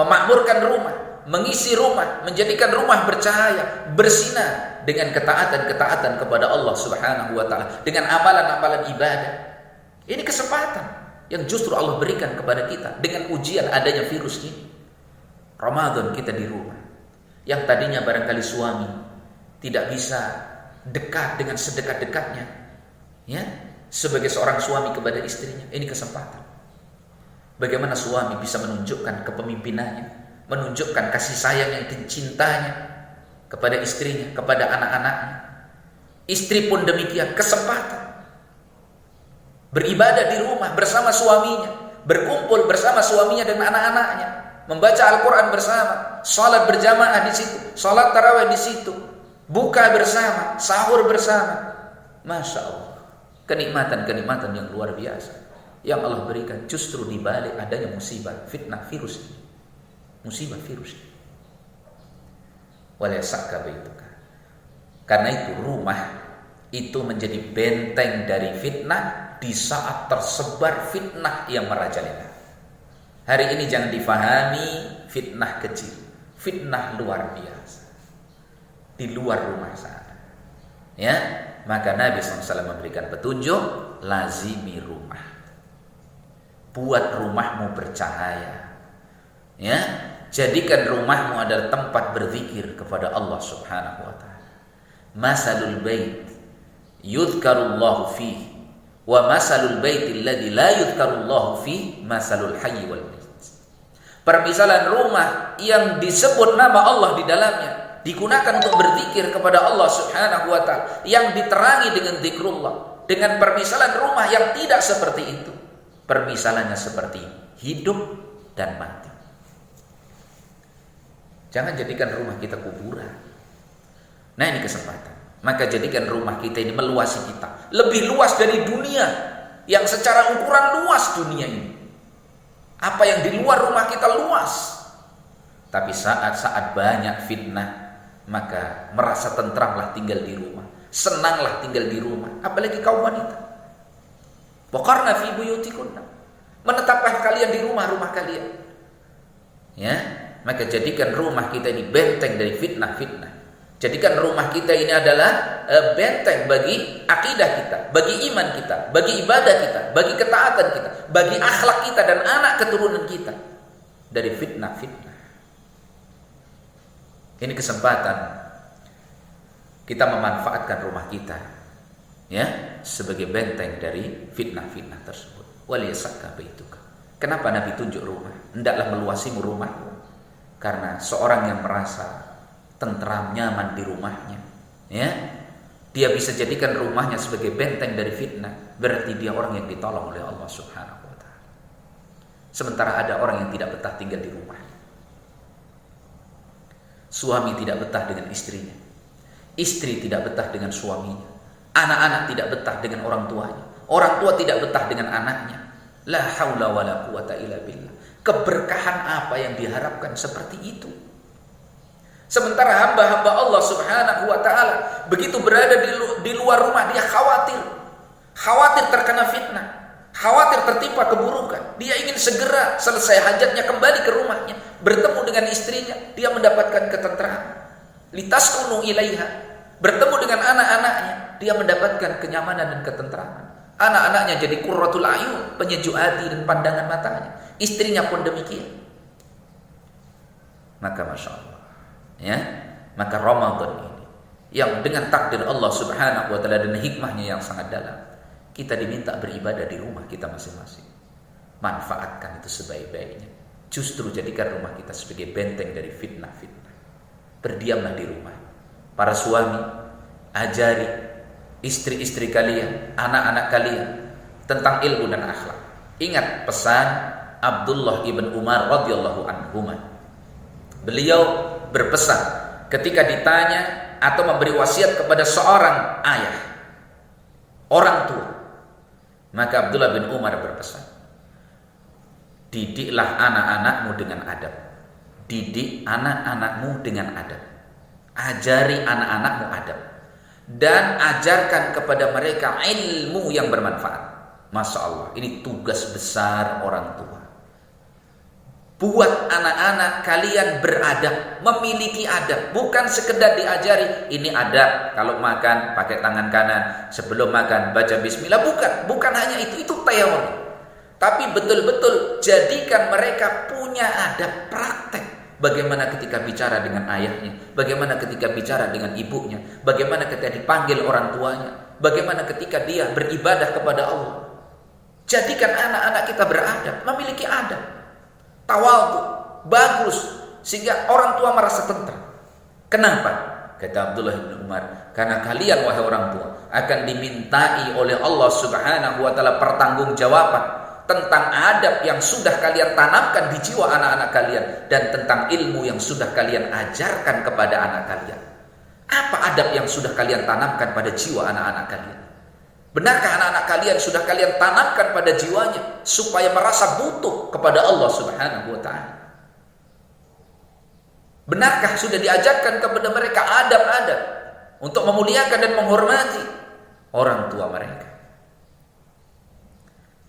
memakmurkan rumah, mengisi rumah, menjadikan rumah bercahaya, bersinar dengan ketaatan-ketaatan kepada Allah Subhanahu wa taala, dengan amalan-amalan ibadah. Ini kesempatan yang justru Allah berikan kepada kita dengan ujian adanya virus ini. Ramadan kita di rumah. Yang tadinya barangkali suami tidak bisa dekat dengan sedekat-dekatnya, ya, sebagai seorang suami kepada istrinya. Ini kesempatan. Bagaimana suami bisa menunjukkan kepemimpinannya, menunjukkan kasih sayang yang dicintanya kepada istrinya, kepada anak-anaknya. Istri pun demikian, kesempatan beribadah di rumah bersama suaminya, berkumpul bersama suaminya dan anak-anaknya, membaca Al-Quran bersama, salat berjamaah di situ, salat tarawih di situ, buka bersama, sahur bersama. Masya Allah, kenikmatan-kenikmatan yang luar biasa yang Allah berikan justru di balik adanya musibah, fitnah virus ini. Musibah virus ini. Walayasakka baituka. Karena itu rumah itu menjadi benteng dari fitnah di saat tersebar fitnah yang merajalela. Hari ini jangan difahami fitnah kecil, fitnah luar biasa di luar rumah sana. Ya, maka Nabi SAW memberikan petunjuk, lazimi rumah. Buat rumahmu bercahaya. Ya, jadikan rumahmu adalah tempat berzikir kepada Allah Subhanahu wa taala. Masalul bait yudhkarullahu fihi wa masalul baitil ladzi la yudhkarullahu fihi masalul hayy wal mayt. Permisalan rumah yang disebut nama Allah di dalamnya, digunakan untuk berzikir kepada Allah Subhanahu wa taala, yang diterangi dengan zikrullah, dengan permisalan rumah yang tidak seperti itu. Permisalannya seperti hidup dan mati. Jangan jadikan rumah kita kuburan. Nah, ini kesempatan. Maka jadikan rumah kita ini meluasi kita, lebih luas dari dunia, yang secara ukuran luas dunia ini. Apa yang di luar rumah kita luas. Tapi saat-saat banyak fitnah, maka merasa tentramlah tinggal di rumah, senanglah tinggal di rumah. Apalagi kaum wanita. Waqarna fi buyutikunna. Menetaplah kalian di rumah-rumah kalian. Ya, maka jadikan rumah kita ini benteng dari fitnah-fitnah. Jadikan rumah kita ini adalah benteng bagi akidah kita, bagi iman kita, bagi ibadah kita, bagi ketaatan kita, bagi akhlak kita dan anak keturunan kita dari fitnah-fitnah. Ini kesempatan kita memanfaatkan rumah kita, ya, sebagai benteng dari fitnah-fitnah tersebut. Waliyasakka baituka. Kenapa Nabi tunjuk rumah? Hendaklah meluasimu rumahmu. Karena seorang yang merasa tentram, nyaman di rumahnya, ya, dia bisa jadikan rumahnya sebagai benteng dari fitnah, berarti dia orang yang ditolong oleh Allah Subhanahu wa taala. Sementara ada orang yang tidak betah tinggal di rumah. Suami tidak betah dengan istrinya, istri tidak betah dengan suaminya, anak-anak tidak betah dengan orang tuanya, orang tua tidak betah dengan anaknya. La haula wala quwata illa billah. Keberkahan apa yang diharapkan seperti itu? Sementara hamba-hamba Allah Subhanahu wa taala begitu berada di luar rumah, dia khawatir terkena fitnah, khawatir tertimpa keburukan. Dia ingin segera selesai hajatnya, kembali ke rumahnya, bertemu dengan istrinya, dia mendapatkan ketenteraman. Litaskunu ilaiha, bertemu dengan anak-anaknya, dia mendapatkan kenyamanan dan ketenteraman. Anak-anaknya jadi qurratul ayun, penyejuk hati dan pandangan matanya. Istrinya pun demikian. Maka Masya Allah, ya, maka Ramadan ini yang dengan takdir Allah Subhanahu wa taala dan hikmahnya yang sangat dalam, kita diminta beribadah di rumah kita masing-masing. Manfaatkan itu sebaik-baiknya. Justru jadikan rumah kita sebagai benteng dari fitnah-fitnah. Berdiamlah di rumah. Para suami, ajari istri-istri kalian, anak-anak kalian tentang ilmu dan akhlak. Ingat pesan Abdullah ibn Umar radhiyallahu anhuma. Beliau berpesan ketika ditanya atau memberi wasiat kepada seorang ayah, orang tua, maka Abdullah bin Umar berpesan, didiklah anak-anakmu dengan adab. Didik anak-anakmu dengan adab. Ajari anak-anakmu adab. Dan ajarkan kepada mereka ilmu yang bermanfaat. Masya Allah, ini tugas besar orang tua. Buat anak-anak kalian beradab, memiliki adab. Bukan sekedar diajari, ini adab, kalau makan pakai tangan kanan, sebelum makan baca bismillah. Bukan hanya itu teori. Tapi betul-betul jadikan mereka punya adab praktek. Bagaimana ketika bicara dengan ayahnya, bagaimana ketika bicara dengan ibunya, bagaimana ketika dipanggil orang tuanya, bagaimana ketika dia beribadah kepada Allah. Jadikan anak-anak kita beradab, memiliki adab, tawadhu, bagus, sehingga orang tua merasa tentram. Kenapa? Kata Abdullah bin Umar, karena kalian wahai orang tua akan dimintai oleh Allah Subhanahu wa taala pertanggungjawaban tentang adab yang sudah kalian tanamkan di jiwa anak-anak kalian dan tentang ilmu yang sudah kalian ajarkan kepada anak kalian. Apa adab yang sudah kalian tanamkan pada jiwa anak-anak kalian? Benarkah anak-anak kalian sudah kalian tanamkan pada jiwanya supaya merasa butuh kepada Allah Subhanahu wa taala? Benarkah sudah diajarkan kepada mereka adab-adab untuk memuliakan dan menghormati orang tua mereka?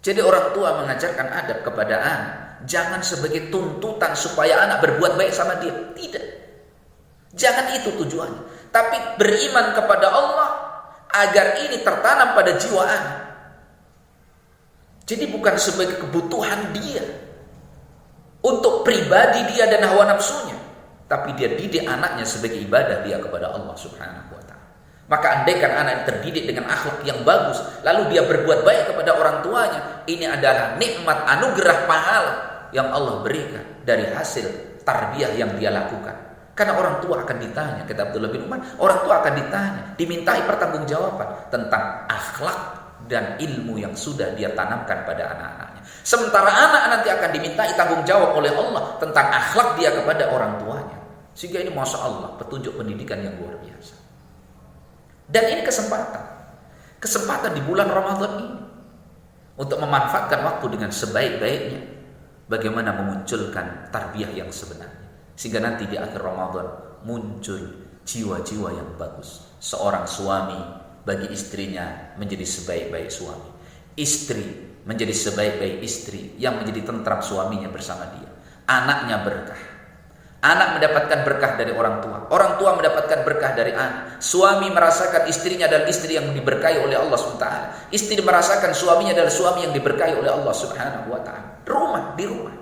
Jadi orang tua mengajarkan adab kepada anak, jangan sebagai tuntutan supaya anak berbuat baik sama dia. Tidak. Jangan itu tujuannya. Tapi beriman kepada Allah agar ini tertanam pada jiwa anak. Jadi bukan sebagai kebutuhan dia, untuk pribadi dia dan hawa nafsunya, tapi dia didik anaknya sebagai ibadah dia kepada Allah Subhanahu wa taala. Maka andaikan anak terdidik dengan akhlak yang bagus, lalu dia berbuat baik kepada orang tuanya, ini adalah nikmat anugerah pahala yang Allah berikan dari hasil tarbiyah yang dia lakukan. Karena orang tua akan ditanya, kata Abdullah bin Umar, orang tua akan ditanya, dimintai pertanggungjawaban tentang akhlak dan ilmu yang sudah dia tanamkan pada anak-anaknya. Sementara anak nanti akan dimintai tanggung jawab oleh Allah tentang akhlak dia kepada orang tuanya. Sehingga ini Masya Allah, petunjuk pendidikan yang luar biasa. Dan ini kesempatan di bulan Ramadan ini untuk memanfaatkan waktu dengan sebaik-baiknya, bagaimana memunculkan tarbiyah yang sebenarnya, sehingga nanti di akhir Ramadan muncul jiwa-jiwa yang bagus. Seorang suami bagi istrinya menjadi sebaik-baik suami, istri menjadi sebaik-baik istri yang menjadi tentram suaminya bersama dia, anaknya berkah. Anak mendapatkan berkah dari orang tua mendapatkan berkah dari anak. Suami merasakan istrinya adalah istri yang diberkahi oleh Allah SWT. Istri merasakan suaminya adalah suami yang diberkahi oleh Allah Subhanahu wa taala. Di rumah.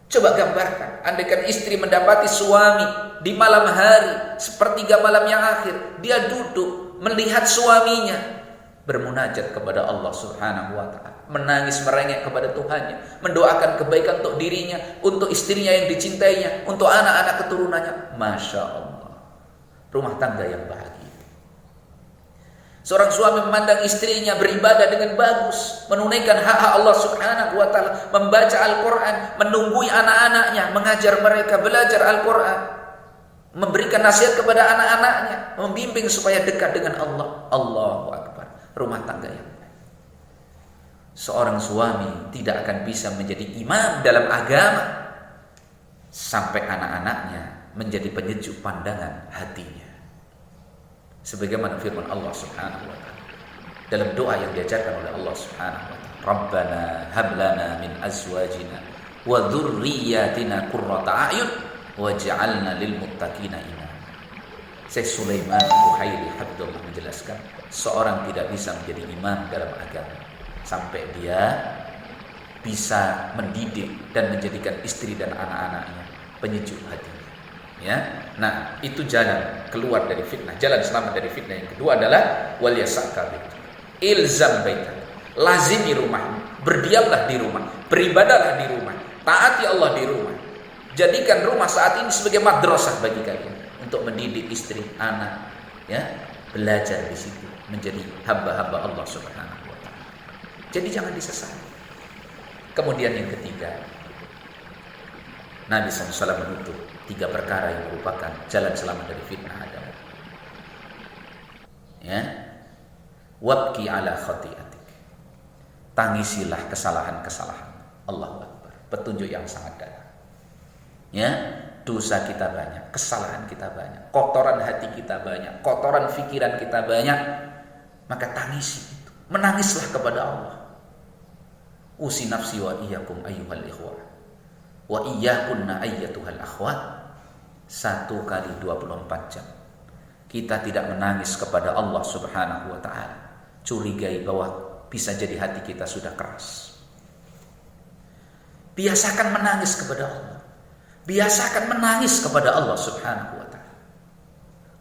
Coba gambarkan, andaikan istri mendapati suami di malam hari, sepertiga malam yang akhir, dia duduk melihat suaminya bermunajat kepada Allah Subhanahu wa taala, menangis merengek kepada Tuhannya, mendoakan kebaikan untuk dirinya, untuk istrinya yang dicintainya, untuk anak-anak keturunannya. Masya Allah, rumah tangga yang bahagia. Seorang suami memandang istrinya beribadah dengan bagus, menunaikan hak-hak Allah Subhanahu wa taala, membaca Al-Qur'an, menunggui anak-anaknya, mengajar mereka belajar Al-Qur'an, memberikan nasihat kepada anak-anaknya, membimbing supaya dekat dengan Allah. Allahu Akbar. Rumah tangga yang baik. Seorang suami tidak akan bisa menjadi imam dalam agama sampai anak-anaknya menjadi penyejuk pandangan hatinya. Sebagaimana firman Allah Subhanahu wa taala dalam doa yang diajarkan oleh Allah Subhanahu wa taala, Rabbana hab lana min azwajina wa dzurriyyatina qurrata a'yun waj'alna lil muttaqina imama. Syekh Sulaiman Buhairi Hafizullah menjelaskan, seorang tidak bisa menjadi imam dalam agama sampai dia bisa mendidik dan menjadikan istri dan anak-anaknya penyejuk hati. Ya, nah itu jalan keluar dari fitnah, jalan selamat dari fitnah. Yang kedua adalah wal yasaka bait, ilzam baitak, lazimi rumahmu, berdiamlah di rumah, beribadahlah di rumah, taati Allah di rumah. Jadikan rumah saat ini sebagai madrasah bagi kalian untuk mendidik istri, anak, ya, belajar di situ menjadi hamba-hamba Allah Subhanahu wa taala. Jadi jangan disesali. Kemudian yang ketiga, Nabi SAW menutup 3 perkara yang merupakan jalan selamat dari fitnah adalah, ya, wabki ala khati'atik, tangisilah kesalahan-kesalahan. Allahu Akbar. Petunjuk yang sangat dalam. Ya, dosa kita banyak, kesalahan kita banyak, kotoran hati kita banyak, kotoran pikiran kita banyak. Maka tangisi itu, menangislah kepada Allah. Usi nafsi wa iyyakum ayyuhal ikhwah wa iyyakunna ayyatuhal akhwat. 1 kali 24 jam kita tidak menangis kepada Allah Subhanahu wa taala, curigai bahwa bisa jadi hati kita sudah keras. Biasakan menangis kepada Allah. Biasakan menangis kepada Allah Subhanahu wa taala.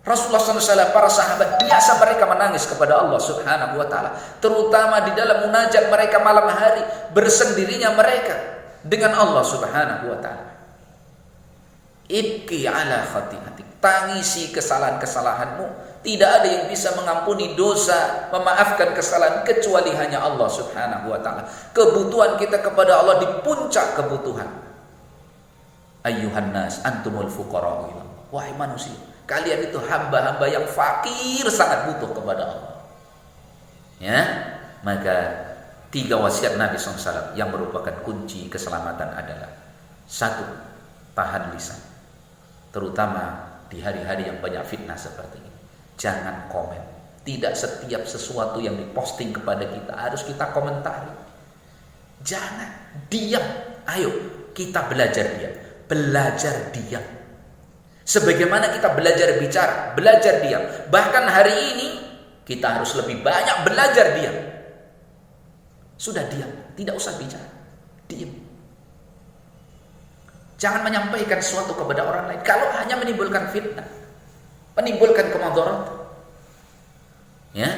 Rasulullah SAW, para sahabat, biasa mereka menangis kepada Allah Subhanahu wa taala, terutama di dalam munajat mereka malam hari, bersendirinya mereka dengan Allah Subhanahu wa taala. Ibki ala khati'atik, tangisi kesalahan-kesalahanmu. Tidak ada yang bisa mengampuni dosa, memaafkan kesalahan kecuali hanya Allah Subhanahu wa taala. Kebutuhan kita kepada Allah di puncak kebutuhan. Ayyuhan nas antumul fuqara'u ila Allah. Wahai manusia, kalian itu hamba-hamba yang fakir, sangat butuh kepada Allah. Ya, maka 3 wasiat Nabi SAW yang merupakan kunci keselamatan adalah: 1, tahan lisan, terutama di hari-hari yang banyak fitnah seperti ini. Jangan komen. Tidak setiap sesuatu yang diposting kepada kita harus kita komentari. Jangan, diam. Ayo kita belajar diam. Belajar diam. Sebagaimana kita belajar bicara, belajar diam. Bahkan hari ini kita harus lebih banyak belajar diam. Sudah diam, tidak usah bicara. Diam. Jangan menyampaikan sesuatu kepada orang lain kalau hanya menimbulkan fitnah, menimbulkan kemudaratan. Ya.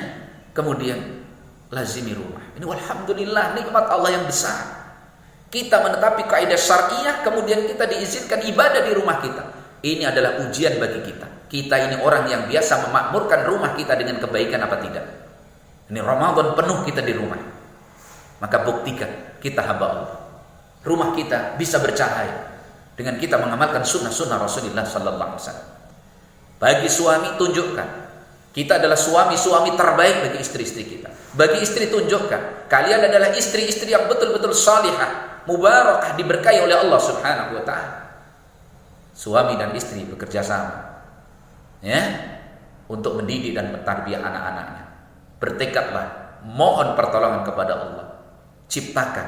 Kemudian lazimi rumah. Ini walhamdulillah nikmat Allah yang besar. Kita menetapi kaidah syariah, kemudian kita diizinkan ibadah di rumah kita. Ini adalah ujian bagi kita. Kita ini orang yang biasa memakmurkan rumah kita dengan kebaikan apa tidak? Ini Ramadan penuh kita di rumah. Maka buktikan kita hamba Allah. Rumah kita bisa bercahaya dengan kita mengamalkan sunnah-sunnah Rasulullah sallallahu alaihi wasallam. Bagi suami, tunjukkan kita adalah suami-suami terbaik bagi istri-istri kita. Bagi istri, tunjukkan kalian adalah istri-istri yang betul-betul salihah, mubarakah, diberkahi oleh Allah Subhanahu wa taala. Suami dan istri bekerja sama, ya, untuk mendidik dan mentarbiyah anak-anaknya. Bertekadlah, mohon pertolongan kepada Allah. Ciptakan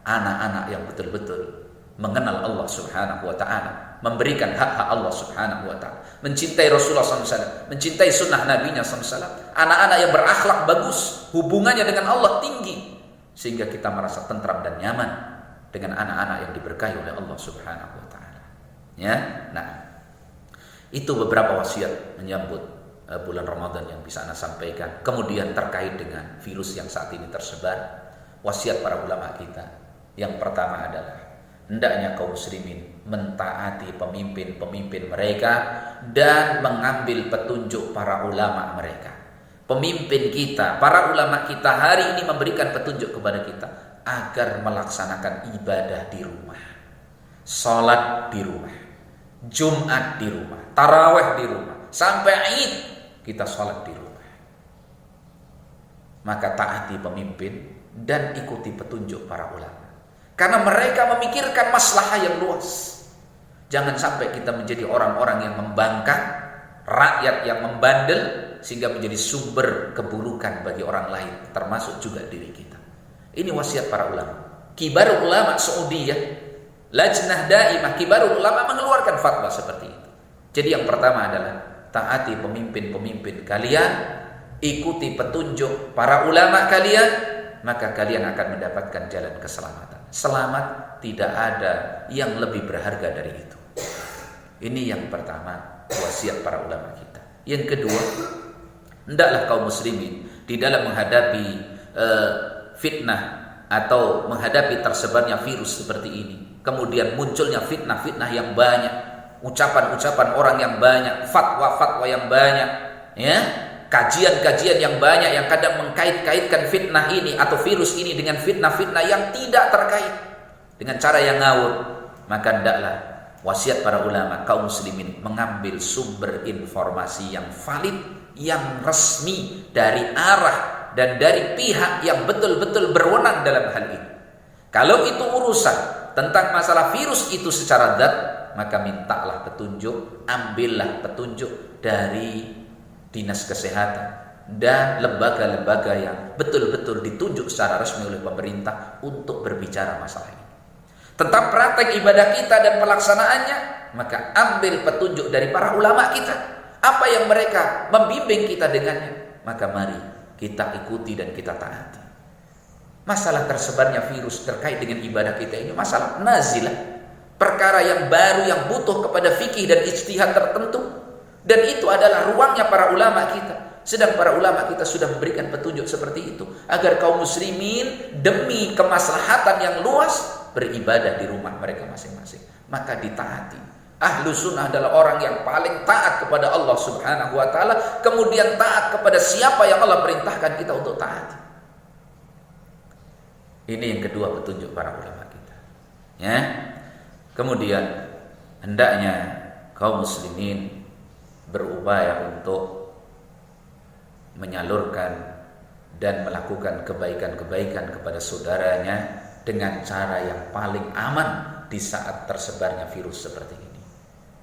anak-anak yang betul-betul mengenal Allah Subhanahu wa ta'ala, memberikan hak-hak Allah Subhanahu wa ta'ala, mencintai Rasulullah SAW, mencintai sunnah Nabi-Nya SAW. Anak-anak yang berakhlak bagus, hubungannya dengan Allah tinggi, sehingga kita merasa tentram dan nyaman dengan anak-anak yang diberkahi oleh Allah Subhanahu wa ta'ala. Ya, nah, itu beberapa wasiat menyambut bulan Ramadan yang bisa Anda sampaikan. Kemudian terkait dengan virus yang saat ini tersebar, wasiat para ulama kita yang pertama adalah hendaknya kaum muslimin mentaati pemimpin-pemimpin mereka dan mengambil petunjuk para ulama mereka. pemimpin kita, para ulama kita hari ini memberikan petunjuk kepada kita agar melaksanakan ibadah di rumah, sholat di rumah, Jumat di rumah, taraweh di rumah, sampai Id kita sholat di rumah. Maka taati pemimpin dan ikuti petunjuk para ulama, karena mereka memikirkan maslahah yang luas. Jangan sampai kita menjadi orang-orang yang membangkang, rakyat yang membandel, sehingga menjadi sumber keburukan bagi orang lain, termasuk juga diri kita. Ini wasiat para ulama. Kibarul ulama Saudiyah, Lajnah Daimah, kibarul ulama mengeluarkan fatwa seperti itu. Jadi yang pertama adalah taati pemimpin-pemimpin kalian, ikuti petunjuk para ulama kalian, maka kalian akan mendapatkan jalan keselamatan. Selamat tidak ada yang lebih berharga dari itu. Ini yang pertama, wasiat para ulama kita. Yang kedua, hendaklah kaum muslimin di dalam menghadapi fitnah atau menghadapi tersebarnya virus seperti ini, kemudian munculnya fitnah-fitnah yang banyak, ucapan-ucapan orang yang banyak, fatwa-fatwa yang banyak, ya, kajian-kajian yang banyak yang kadang mengkait-kaitkan fitnah ini atau virus ini dengan fitnah-fitnah yang tidak terkait dengan cara yang ngawur. Maka hendaklah wasiat para ulama kaum muslimin mengambil sumber informasi yang valid, yang resmi dari arah dan dari pihak yang betul-betul berwenang dalam hal ini. Kalau itu urusan tentang masalah virus itu secara zat, maka mintalah petunjuk, ambillah petunjuk dari dinas kesehatan dan lembaga-lembaga yang betul-betul ditunjuk secara resmi oleh pemerintah untuk berbicara masalah ini. Tentang praktek ibadah kita dan pelaksanaannya, maka ambil petunjuk dari para ulama kita. Apa yang mereka membimbing kita dengannya, maka mari kita ikuti dan kita taati. Masalah tersebarnya virus terkait dengan ibadah kita ini masalah nazilah, perkara yang baru yang butuh kepada fikih dan ijtihad tertentu, dan itu adalah ruangnya para ulama kita. Sedang para ulama kita sudah memberikan petunjuk seperti itu agar kaum muslimin demi kemaslahatan yang luas beribadah di rumah mereka masing-masing, maka ditaati. Ahlu sunnah adalah orang yang paling taat kepada Allah subhanahu wa ta'ala, kemudian taat kepada siapa yang Allah perintahkan kita untuk taati. Ini yang kedua petunjuk para ulama kita, ya. Kemudian hendaknya kaum muslimin berupaya untuk menyalurkan dan melakukan kebaikan-kebaikan kepada saudaranya dengan cara yang paling aman di saat tersebarnya virus seperti ini.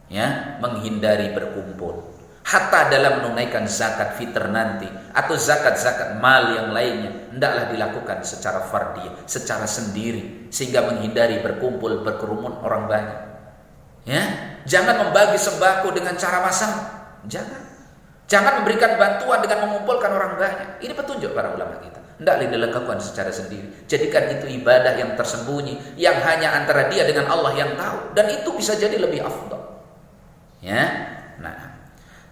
Ya, menghindari berkumpul. Hatta dalam menunaikan zakat fitr nanti atau zakat-zakat mal yang lainnya, hendaklah dilakukan secara fardiyah, secara sendiri, sehingga menghindari berkumpul, berkerumun orang banyak. Ya, jangan membagi sembako dengan cara massal. Jangan memberikan bantuan dengan mengumpulkan orang banyak. Ini petunjuk para ulama kita. Hendaklah dilakukan secara sendiri. Jadikan itu ibadah yang tersembunyi, yang hanya antara dia dengan Allah yang tahu, dan itu bisa jadi lebih afdal. Ya, nah,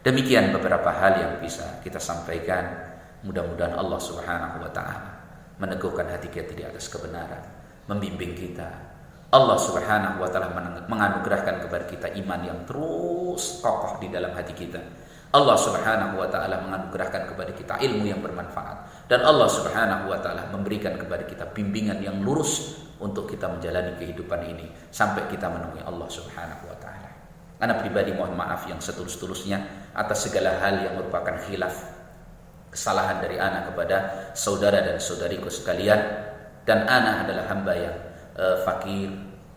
demikian beberapa hal yang bisa kita sampaikan. Mudah-mudahan Allah subhanahu wa ta'ala meneguhkan hati kita di atas kebenaran, membimbing kita. Allah subhanahu wa ta'ala menganugerahkan kepada kita iman yang terus kokoh di dalam hati kita. Allah subhanahu wa ta'ala menganugerahkan kepada kita ilmu yang bermanfaat, dan Allah subhanahu wa ta'ala memberikan kepada kita bimbingan yang lurus untuk kita menjalani kehidupan ini sampai kita menemui Allah subhanahu wa ta'ala. Ana pribadi mohon maaf yang setulus-tulusnya atas segala hal yang merupakan khilaf, kesalahan dari ana kepada saudara dan saudariku sekalian. Dan ana adalah hamba yang fakir,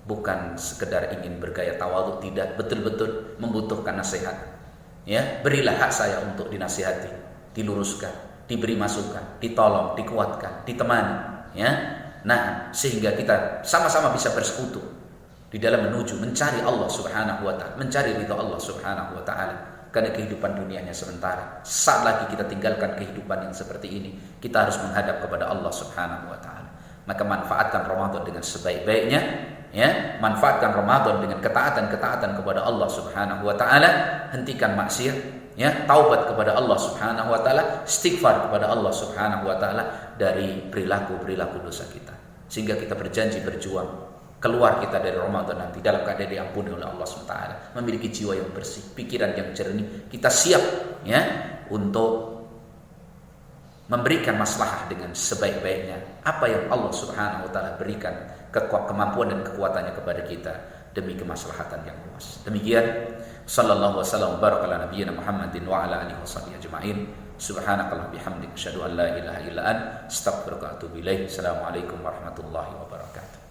bukan sekedar ingin bergaya tawadhu, tidak, betul-betul membutuhkan nasihat. Ya, berilah hak saya untuk dinasihati, diluruskan, diberi masukan, ditolong, dikuatkan, ditemani, ya. Nah, sehingga kita sama-sama bisa bersekutu di dalam menuju mencari Allah subhanahu wa ta'ala, mencari ridha Allah subhanahu wa ta'ala. Karena kehidupan dunianya sementara. Saat lagi kita tinggalkan kehidupan yang seperti ini, kita harus menghadap kepada Allah subhanahu wa ta'ala. Maka manfaatkan Ramadan dengan sebaik-baiknya, ya. Manfaatkan Ramadan dengan ketaatan-ketaatan kepada Allah subhanahu wa ta'ala. Hentikan maksiat, ya. Taubat kepada Allah subhanahu wa ta'ala, istighfar kepada Allah subhanahu wa ta'ala dari perilaku-perilaku dosa kita, sehingga kita berjanji berjuang keluar kita dari Ramadan nanti dalam keadaan diampuni oleh Allah SWT, memiliki jiwa yang bersih, pikiran yang jernih. Kita siap, ya, untuk memberikan maslahah dengan sebaik-baiknya apa yang Allah Subhanahu wa taala berikan kemampuan dan kekuatannya kepada kita demi kemaslahatan yang luas. Demikian sallallahu wasallam baraka ala nabiyyina Muhammadin wa ala alihi washabbihi ajma'in. Subhanakallah bihamdik asyhadu an la ilaha illa anta astaghfiruka wa atubu ilaik. Assalamualaikum warahmatullahi wabarakatuh.